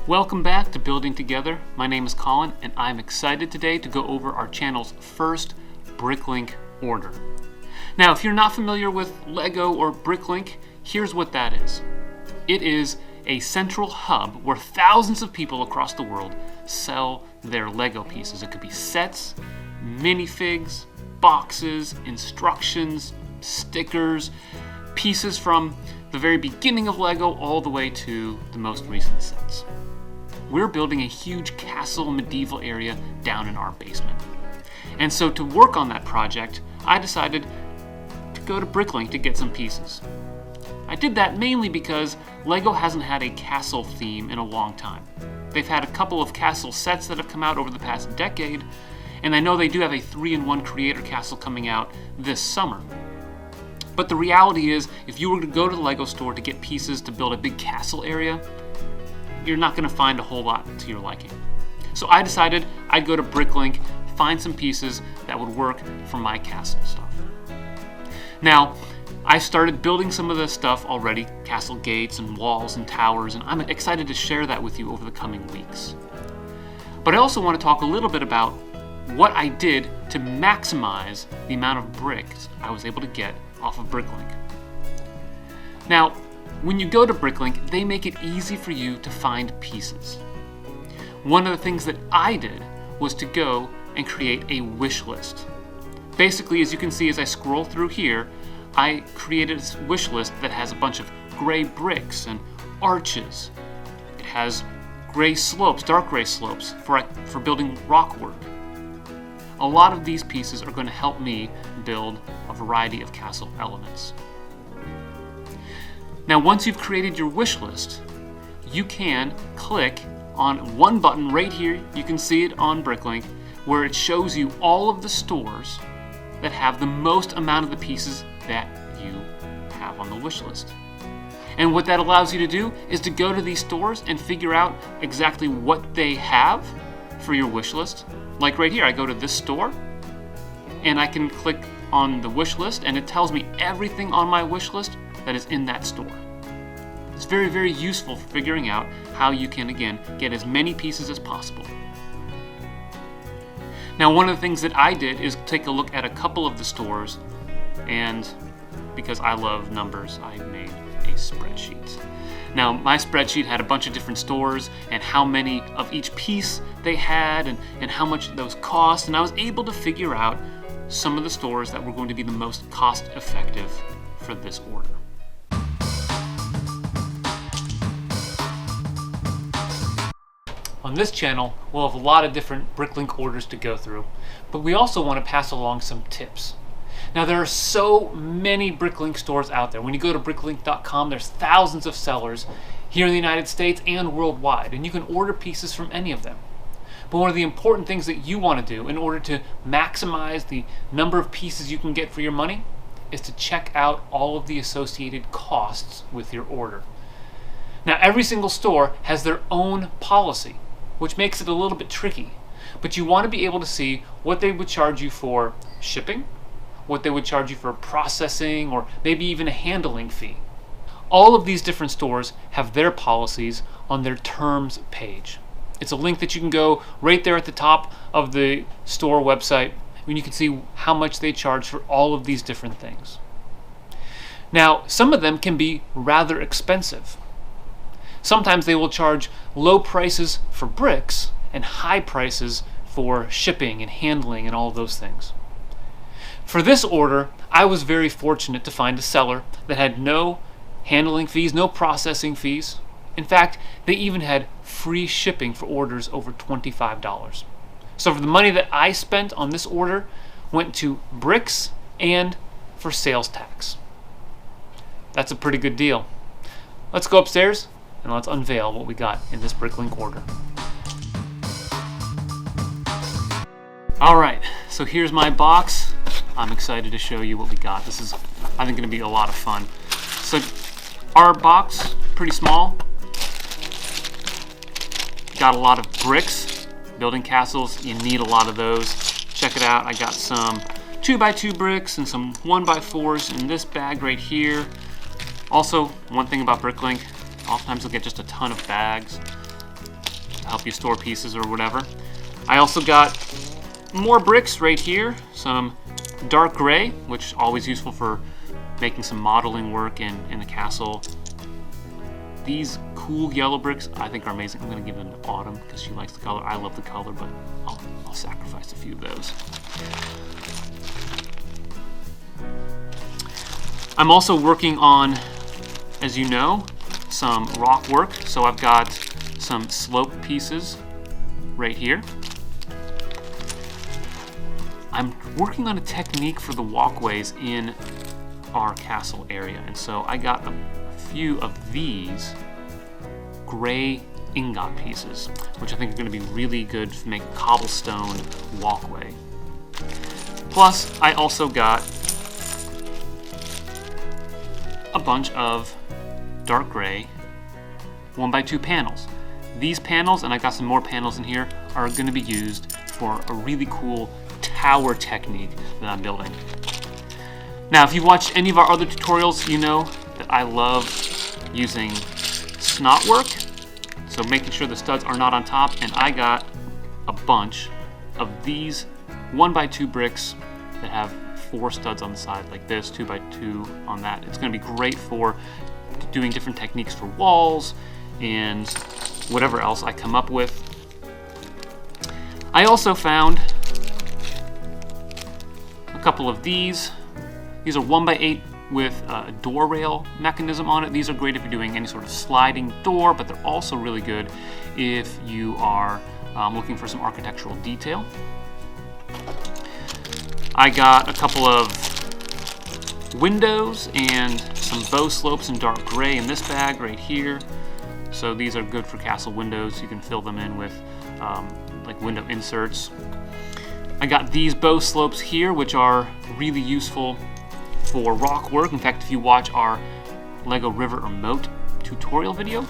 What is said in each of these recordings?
Welcome back to Building Together. My name is Colin and I'm excited today to go over our channel's first Bricklink order. Now, if you're not familiar with Lego or Bricklink, here's what that is. It is a central hub where thousands of people across the world sell their Lego pieces. It could be sets, minifigs, boxes, instructions, stickers, pieces from the very beginning of Lego all the way to the most recent sets. We're building a huge castle medieval area down in our basement. And so to work on that project, I decided to go to Bricklink to get some pieces. I did that mainly because Lego hasn't had a castle theme in a long time. They've had a couple of castle sets that have come out over the past decade, and I know they do have a 3-in-1 creator castle coming out this summer. But the reality is, if you were to go to the Lego store to get pieces to build a big castle area, you're not going to find a whole lot to your liking. So I decided I'd go to Bricklink, find some pieces that would work for my castle stuff. Now, I started building some of the stuff already, castle gates and walls and towers, and I'm excited to share that with you over the coming weeks. But I also want to talk a little bit about what I did to maximize the amount of bricks I was able to get off of Bricklink. Now, when you go to Bricklink, they make it easy for you to find pieces. One of the things that I did was to go and create a wish list. Basically, as you can see as I scroll through here, I created a wish list that has a bunch of gray bricks and arches. It has gray slopes, dark gray slopes for building rock work. A lot of these pieces are going to help me build a variety of castle elements. Now, once you've created your wish list, you can click on one button right here. You can see it on Bricklink, where it shows you all of the stores that have the most amount of the pieces that you have on the wish list. And what that allows you to do is to go to these stores and figure out exactly what they have for your wish list. Like right here, I go to this store and I can click on the wish list and it tells me everything on my wish list that is in that store. It's very, very useful for figuring out how you can, again, get as many pieces as possible. Now, one of the things that I did is take a look at a couple of the stores, and because I love numbers, I made a spreadsheet. Now, my spreadsheet had a bunch of different stores and how many of each piece they had and how much those cost, and I was able to figure out some of the stores that were going to be the most cost effective for this order. On this channel, we'll have a lot of different Bricklink orders to go through, but we also want to pass along some tips. Now, there are so many Bricklink stores out there. When you go to bricklink.com, there's thousands of sellers here in the United States and worldwide, and you can order pieces from any of them. But one of the important things that you want to do in order to maximize the number of pieces you can get for your money is to check out all of the associated costs with your order. Now, every single store has their own policy, which makes it a little bit tricky. But you want to be able to see what they would charge you for shipping, what they would charge you for processing, or maybe even a handling fee. All of these different stores have their policies on their terms page. It's a link that you can go right there at the top of the store website when you can see how much they charge for all of these different things. Now, some of them can be rather expensive. Sometimes they will charge low prices for bricks and high prices for shipping and handling and all of those things. For this order, I was very fortunate to find a seller that had no handling fees, no processing fees. In fact, they even had free shipping for orders over $25. So for the money that I spent on this order, went to bricks and for sales tax. That's a pretty good deal. Let's go upstairs and let's unveil what we got in this Bricklink order. All right, so here's my box. I'm excited to show you what we got. This is, I think, going to be a lot of fun. So our box, pretty small. Got a lot of bricks. Building castles, you need a lot of those. Check it out. I got some 2x2 bricks and some 1x4s in this bag right here. Also, one thing about Bricklink, oftentimes you'll get just a ton of bags. help you store pieces or whatever. I also got more bricks right here, some dark gray, which is always useful for making some modeling work in the castle. These cool yellow bricks I think are amazing. I'm going to give them to Autumn because she likes the color. I love the color, but I'll sacrifice a few of those. I'm also working on, as you know, some rock work. So I've got some slope pieces right here. I'm working on a technique for the walkways in our castle area, and so I got a few of these gray ingot pieces, which I think are going to be really good to make a cobblestone walkway. Plus, I also got a bunch of dark gray 1x2 panels. These panels, and I got some more panels in here, are going to be used for a really cool tower technique that I'm building. Now, if you've watched any of our other tutorials, you know that I love using snot work, so making sure the studs are not on top, and I got a bunch of these 1x2 bricks that have 4 studs on the side, like this, 2x2 on that. It's going to be great for doing different techniques for walls and whatever else I come up with. I also found a couple of these. These are 1x8 with a door rail mechanism on it. These are great if you're doing any sort of sliding door, but they're also really good if you are looking for some architectural detail. I got a couple of windows and some bow slopes in dark gray in this bag right here. So these are good for castle windows. You can fill them in with like window inserts. I got these bow slopes here, which are really useful for rock work. In fact, if you watch our Lego River or Moat tutorial video,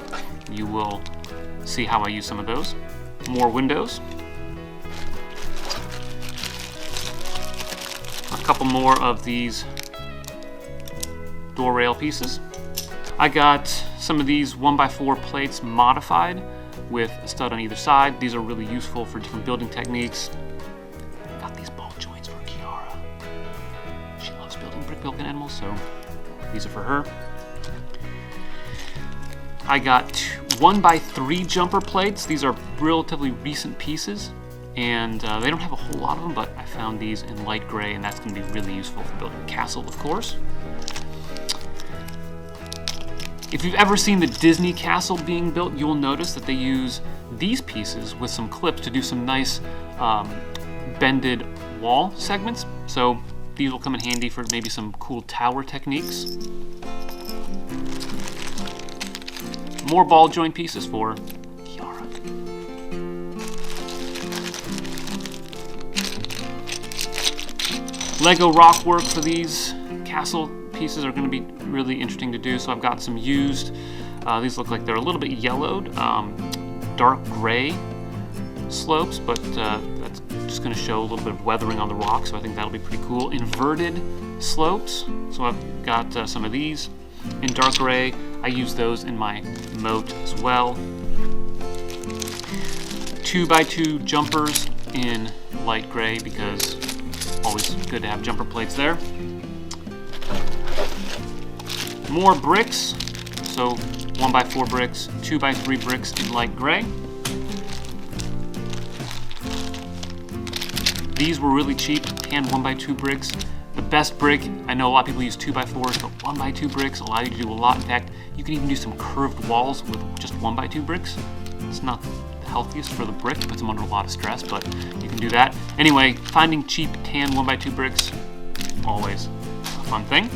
you will see how I use some of those. More windows. A couple more of these door rail pieces. I got some of these 1x4 plates modified with a stud on either side. These are really useful for different building techniques. I got these ball joints for Kiara. She loves building brick-built animals, so these are for her. I got 1x3 jumper plates. These are relatively recent pieces, and they don't have a whole lot of them, but I found these in light gray, and that's going to be really useful for building a castle, of course. If you've ever seen the Disney castle being built, you'll notice that they use these pieces with some clips to do some nice bended wall segments. So these will come in handy for maybe some cool tower techniques. More ball joint pieces for Kiara. Lego rock work for these castle pieces are going to be really interesting to do. So I've got some used, these look like they're a little bit yellowed, dark gray slopes, but that's just going to show a little bit of weathering on the rock, so I think that'll be pretty cool. Inverted slopes, so I've got some of these in dark gray. I use those in my moat as well. 2x2 jumpers in light gray, because always good to have jumper plates there. More bricks, so 1x4 bricks, 2x3 bricks in light gray. These were really cheap, hand 1x2 bricks. The best brick, I know a lot of people use 2x4s, but 1x2 bricks allow you to do a lot. In fact, you can even do some curved walls with just 1x2 bricks. It's not the healthiest for the brick, puts them under a lot of stress, but you can do that. Anyway, finding cheap tan 1x2 bricks, always a fun thing.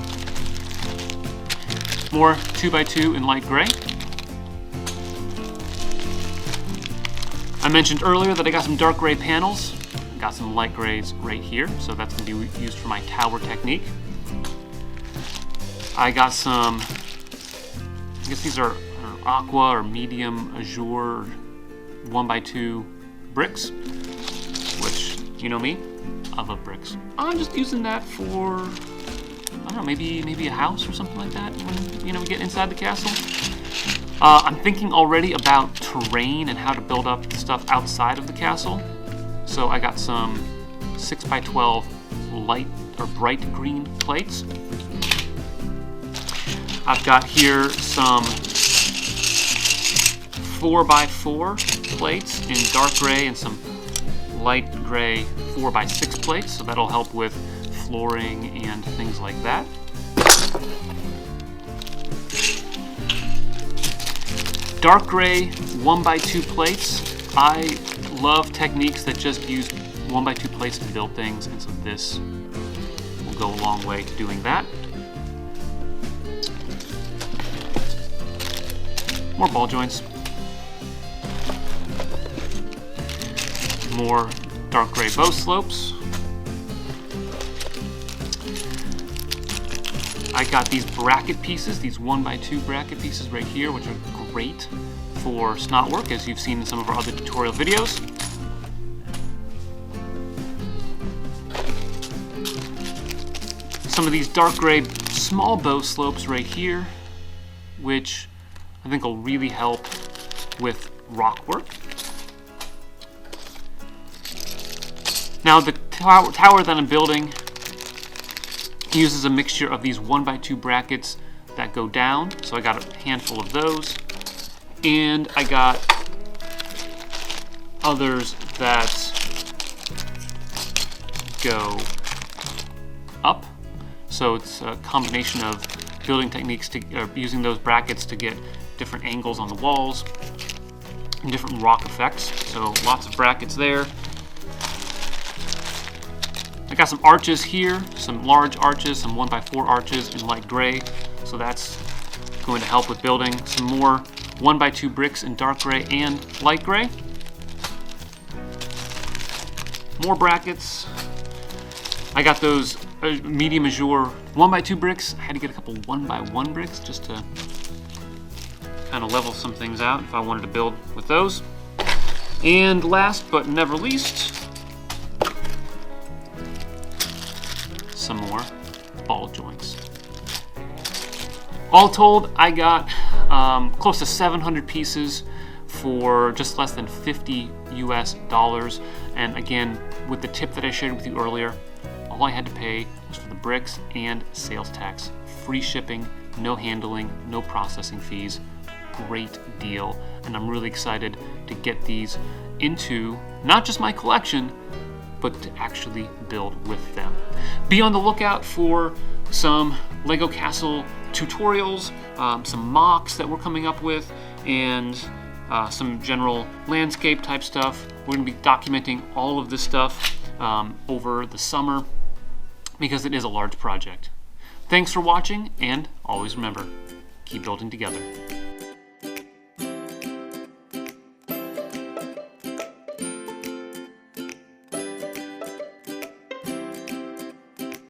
More 2x2 in light gray. I mentioned earlier that I got some dark gray panels. I got some light grays right here, so that's going to be used for my tower technique. I got some, I guess these are aqua or medium azure 1x2 bricks, which, you know me, I love bricks. I'm just using that for, I don't know, maybe a house or something like that when, you know, we get inside the castle. I'm thinking already about terrain and how to build up the stuff outside of the castle. So I got some 6x12 light or bright green plates. I've got here some 4x4 plates in dark gray and some light gray 4x6 plates, so that'll help with flooring and things like that. Dark gray 1x2 plates. I love techniques that just use 1x2 plates to build things, and so this will go a long way to doing that. More ball joints. More dark gray bow slopes. I got these bracket pieces, these 1x2 bracket pieces right here, which are great for snot work, as you've seen in some of our other tutorial videos. Some of these dark gray small bow slopes right here, which I think will really help with rock work. Now the tower that I'm building uses a mixture of these 1x2 brackets that go down, so I got a handful of those, and I got others that go up. So it's a combination of building techniques using those brackets to get different angles on the walls and different rock effects. So lots of brackets there. I got some arches here, some large arches, some 1x4 arches in light gray. So that's going to help with building. Some more 1x2 bricks in dark gray and light gray. More brackets. I got those medium azure 1x2 bricks. I had to get a couple 1x1 bricks just to kind of level some things out if I wanted to build with those. And last but never least, some more ball joints. All told, I got close to 700 pieces for just less than $50 US. And again, with the tip that I shared with you earlier, all I had to pay was for the bricks and sales tax. Free shipping, no handling, no processing fees. Great deal. And I'm really excited to get these into not just my collection, but to actually build with them. Be on the lookout for some Lego Castle tutorials, some MOCs that we're coming up with, and some general landscape type stuff. We're going to be documenting all of this stuff over the summer because it is a large project. Thanks for watching, and always remember, keep building together.